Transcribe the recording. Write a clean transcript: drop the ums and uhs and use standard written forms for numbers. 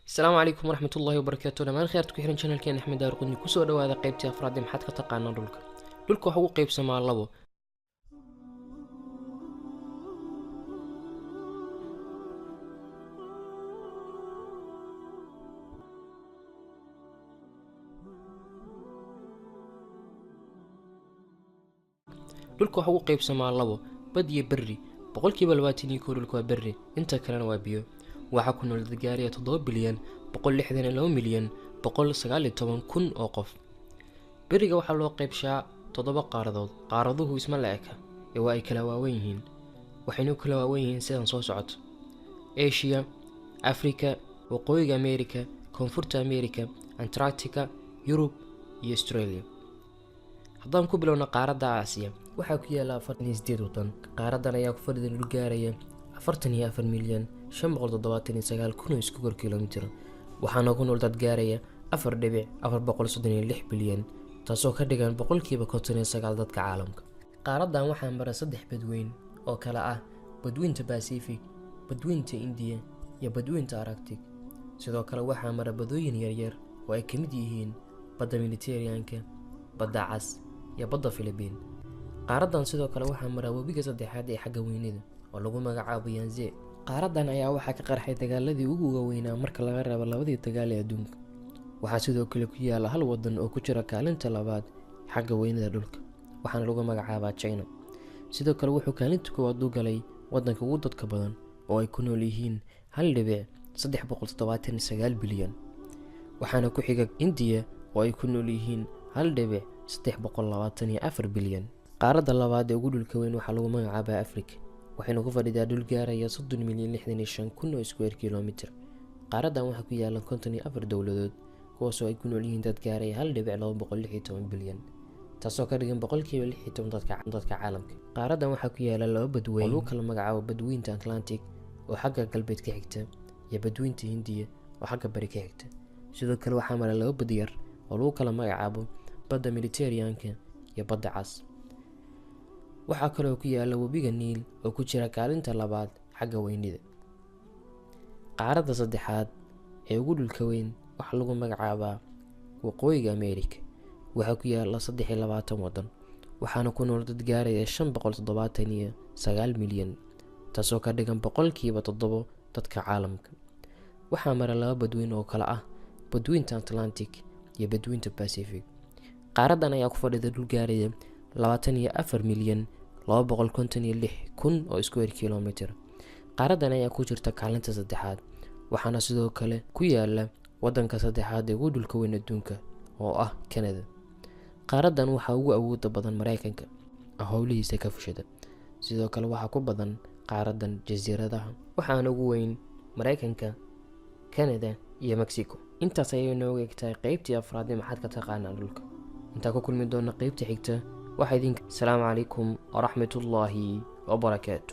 السلام عليكم ورحمة الله وبركاته. لما خيرت ku xiran channelkeen Axmed Daar Qudni ku soo dhawaada qaybtii afraad ee maxaad ka taqaanaa dhulka. Dhulka waxa uu qaybsamaa labo. dhulka waxa uu qaybsamaa labo, bad iyo berri. boqolkiiba 21 dhulka waa berri, inta kalena waa biyo. waxaa ku nool dad gaaraya 7 bilyan 162 milyan 119 kun oo qof. beriga waxaa loo qaybshaa 7 qaaradood. qaaraduhu isma la eka ee waa ay kala waaweyn yihiin. waxayna kala waaweyn yihiin sidan soo socoto: Asia, Africa, Waqooyiga America, Koonfurta America, Antarctica, Yurub iyo Australia. haddaan ku bilowno qaaradda Aasiya, waxaa ku yaala 48 waddan. qaaradan ayaa ku fadhida dhul gaaraya 44 milyan 579 kun oo iskuweer kiiloomitir, waxaana ku nool dad gaaraya 4.436 bilyan, taasoo ka dhigan boqolkiiba 59 dadka caalamka. qaaradan waxaa mara 3 badweyn oo kala ah badweynta Pacific, badweynta India iyo badweynta Arctic. sidoo kale waxaa mara badooyin yaryar oo ay ka mid yihiin badda Mediterranean-ka, badda Cas iyo badda Philippines. qaaradan sidoo kale waxaa mara webiga saddexaad ee xagga weynida oo lagu magacaabo Yangtze. qaaradan ayaa waxaa ka qarxay dagaaladii ugu waaweynaa marka laga reebo labadii dagaal ee adduunka. waxaa sidoo kale ku yaala hal waddan oo ku jira kaalinta labaad xagga weynida dhulka, waxaana lagu magacaabaa China. sidoo kale wuxuu kaalinta koowaad u galay waddanka ugu dadka badan oo ay ku nool yihiin 1.379 bilyan, waxaana ku xiga India oo ay ku nool yihiin 1.324 bilyan. qaaradda labaad ee ugu dhulka weyn waxaa lagu magacaabaa Afrika, waxayna ku fadhidaa dhul gaaraya 30 milyan 65 kun oo iskuweer kiiloomitir. qaaradan waxaa ku yaala 54 dowladood, kuwaasoo ay ku nool yihiin dad gaaraya 1.216 bilyan, taasoo ka dhigan boqolkiiba 16 dadka caalamka. qaaradan waxaa ku yaala 2 badweyn oo lagu kala magacaabo badweynta Atlantic oo xagga galbeed ka xigta iyo badweynta Hindiya oo xagga bari ka xigta. sidoo kale waxaa mara 2 bad yar oo lagu kala magacaabo badda Mediterranean-ka iyo badda Cas. waxaa kaloo ku yaala webiga Niil oo ku jira kaalinta labaad xagga weynida. qaaradda saddexaad ee ugu dhulka weyn waxaa lagu magacaabaa Waqooyiga America, waxaa ku yaala 23 waddan, waxaana ku nool dad gaaraya 579 milyan, taasoo ka dhigan boqolkiiba 7 dadka caalamka. waxaa mara 2 badweyn oo kala ah badweynta Atlantic iyo badweynta Pacific. qaaradan ayaa ku fadhida dhul gaaraya 24 milyan 256 kun oo iskuweer kiiloomitir. qaaradan ayaa ku jirta kaalinta saddexaad, waxaana sidoo kale ku yaala waddanka saddexaad ee ugu dhulka weyn adduunka oo ah Canada. qaaradan waxaa ugu awooda badan Mareykanka howlihiisa ka fushada. sidoo kale waxaa ku badan qaaradan jasiiradaha, waxaana ugu weyn Mareykanka, Canada iyo Mexico. intaas ayay nooga egtahay qaybtii afraad ee maxaad ka taqaanaa dhulka. intaa ku kulmi doona qaybta xigta. waxaa idinka salaamu calaykum waraxmatullaahi wabarakaatu.